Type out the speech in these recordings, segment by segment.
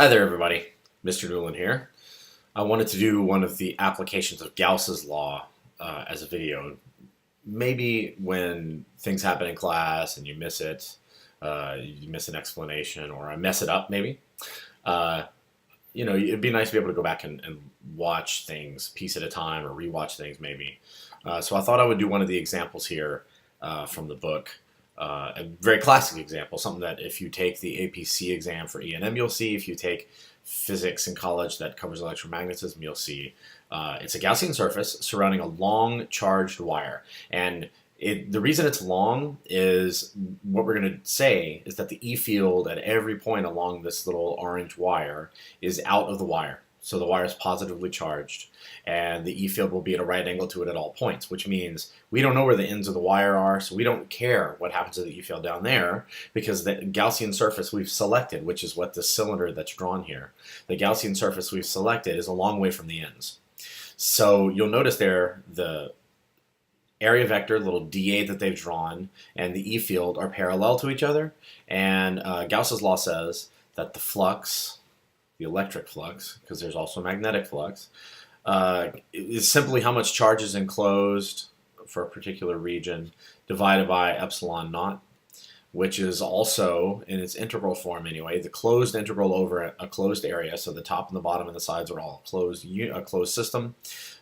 Hi there, everybody. Mr. Newland here. I wanted to do one of the applications of Gauss's law as a video. Maybe when things happen in class and you miss it, you miss an explanation, or I mess it up, maybe. Uh, it'd be nice to be able to go back and watch things piece at a time, or rewatch things, maybe. So I thought I would do one of the examples here from the book. A very classic example, something that if you take the APC exam for E&M, you'll see. If you take physics in college that covers electromagnetism, you'll see. It's a Gaussian surface surrounding a long charged wire. And the reason it's long is what we're going to say is that the E field at every point along this little orange wire is out of the wire. So the wire is positively charged, and the E field will be at a right angle to it at all points, which means we don't know where the ends of the wire are, so we don't care what happens to the E field down there, because the Gaussian surface we've selected, which is what the cylinder that's drawn here, the Gaussian surface we've selected is a long way from the ends. So you'll notice there the area vector, little dA that they've drawn, and the E field are parallel to each other, and Gauss's law says that the flux, the electric flux, because there's also magnetic flux, is simply how much charge is enclosed for a particular region divided by epsilon naught, which is also, in its integral form anyway, the closed integral over a closed area, so the top and the bottom and the sides are all a closed system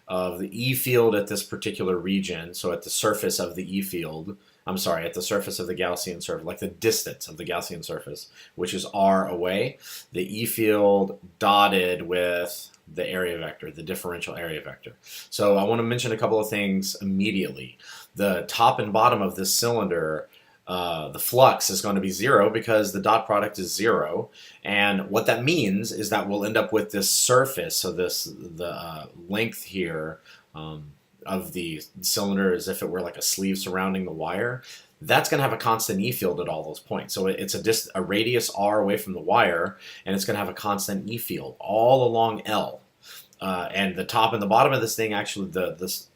of the E field at this particular region, so at the surface of the E field, at the surface of the Gaussian surface, like the distance of the Gaussian surface, which is r away, the E field dotted with the area vector, the differential area vector. So I want to mention a couple of things immediately. The top and bottom of this cylinder, the flux is going to be 0 because the dot product is 0, and what that means is that we'll end up with this surface, so the length here of the cylinder, as if it were like a sleeve surrounding the wire, that's going to have a constant E field at all those points. So it's a radius r away from the wire, and it's going to have a constant E field all along L. And the top and the bottom of this thing, actually the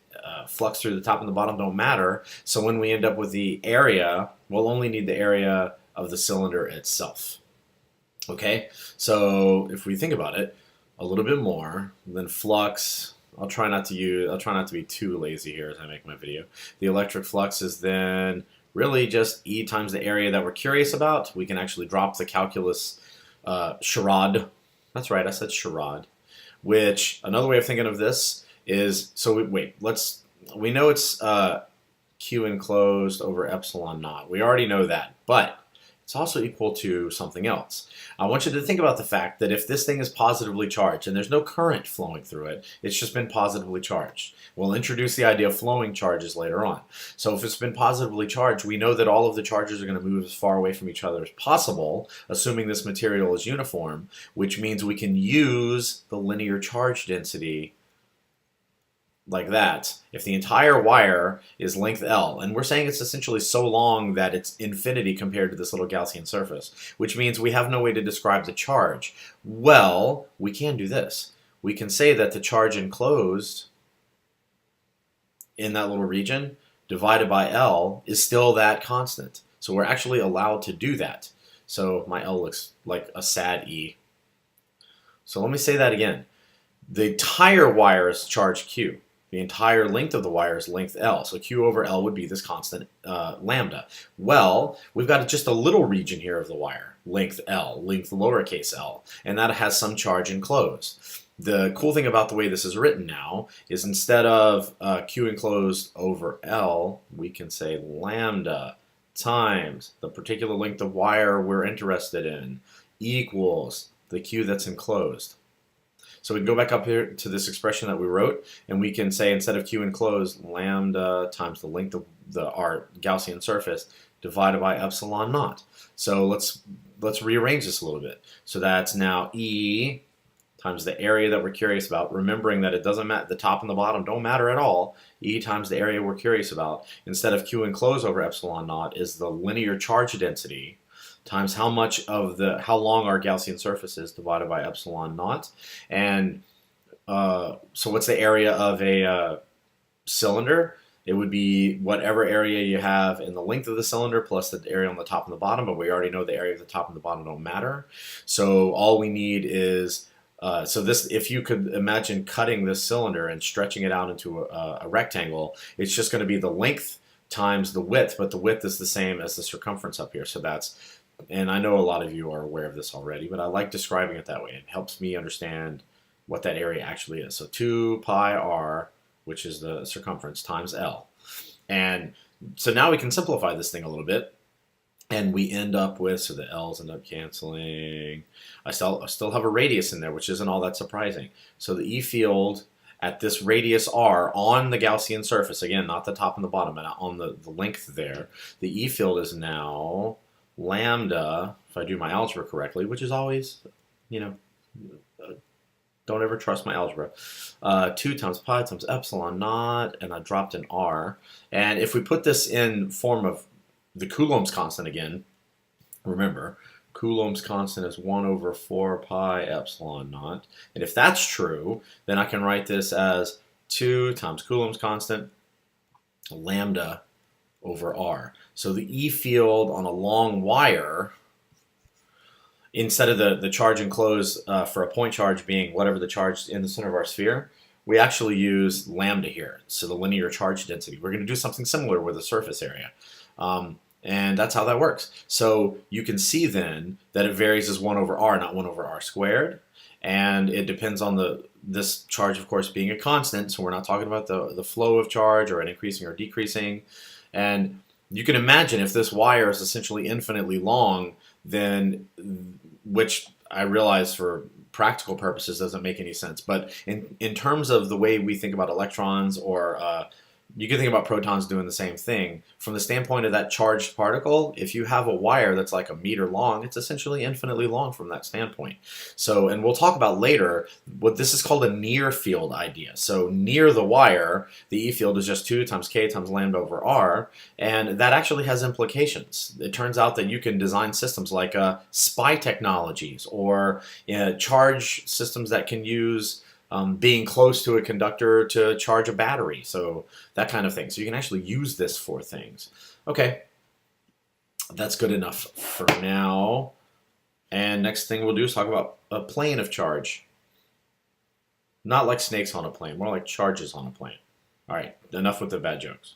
flux through the top and the bottom don't matter. So when we end up with the area, we'll only need the area of the cylinder itself. Okay, so if we think about it a little bit more, then flux, I'll try not to be too lazy here as I make my video. The electric flux is then really just E times the area that we're curious about. We can actually drop the calculus charade. That's right, I said charade. Which, another way of thinking of this is, so we know it's Q enclosed over epsilon naught. We already know that, but it's also equal to something else. I want you to think about the fact that if this thing is positively charged and there's no current flowing through it, it's just been positively charged. We'll introduce the idea of flowing charges later on. So if it's been positively charged, we know that all of the charges are going to move as far away from each other as possible, assuming this material is uniform, which means we can use the linear charge density like that. If the entire wire is length L, and we're saying it's essentially so long that it's infinity compared to this little Gaussian surface, which means we have no way to describe the charge. Well, we can do this. We can say that the charge enclosed in that little region divided by L is still that constant. So we're actually allowed to do that. So my L looks like a sad E. So let me say that again. The entire wire is charge Q. The entire length of the wire is length L, so Q over L would be this constant lambda. Well, we've got just a little region here of the wire, length L, length lowercase l, and that has some charge enclosed. The cool thing about the way this is written now is instead of Q enclosed over L, we can say lambda times the particular length of wire we're interested in equals the Q that's enclosed. So we can go back up here to this expression that we wrote, and we can say instead of Q enclosed, lambda times the length of our Gaussian surface divided by epsilon naught. So let's rearrange this a little bit. So that's now E times the area that we're curious about, remembering that it doesn't matter, the top and the bottom don't matter at all. E times the area we're curious about, instead of Q enclosed over epsilon naught, is the linear charge density times how long our Gaussian surface is divided by epsilon naught. And so what's the area of a cylinder? it would be whatever area you have in the length of the cylinder plus the area on the top and the bottom, but we already know the area of the top and the bottom don't matter. So all we need is, so this, if you could imagine cutting this cylinder and stretching it out into a rectangle, it's just going to be the length times the width, but the width is the same as the circumference up here. So that's, and I know a lot of you are aware of this already, but I like describing it that way. It helps me understand what that area actually is. So 2 pi r, which is the circumference, times L. And so now we can simplify this thing a little bit. And we end up with, so the L's end up canceling. I still have a radius in there, which isn't all that surprising. So the E field at this radius r on the Gaussian surface, again, not the top and the bottom, but on the length there, the E field is now lambda, if I do my algebra correctly, which is always, you know, don't ever trust my algebra, 2 times pi times epsilon naught, and I dropped an r. And if we put this in form of the Coulomb's constant again, remember, Coulomb's constant is 1 over 4 pi epsilon naught. And if that's true, then I can write this as 2 times Coulomb's constant, lambda over r. So the E field on a long wire, instead of the charge enclosed for a point charge being whatever the charge in the center of our sphere, we actually use lambda here, so the linear charge density. We're going to do something similar with the surface area. And that's how that works. So you can see then that it varies as 1 over r, not 1 over r squared. And it depends on this charge, of course, being a constant. So we're not talking about the flow of charge or an increasing or decreasing. And you can imagine if this wire is essentially infinitely long, then, which I realize for practical purposes doesn't make any sense. But in terms of the way we think about electrons, or you can think about protons doing the same thing. From the standpoint of that charged particle, if you have a wire that's like a meter long, it's essentially infinitely long from that standpoint. So, and we'll talk about later, what this is called a near field idea. So near the wire, the E field is just 2 times k times lambda over r, and that actually has implications. It turns out that you can design systems like SPI technologies, or charge systems that can use being close to a conductor to charge a battery, so that kind of thing. So you can actually use this for things. Okay, that's good enough for now. And next thing we'll do is talk about a plane of charge. Not like snakes on a plane, more like charges on a plane. All right, enough with the bad jokes.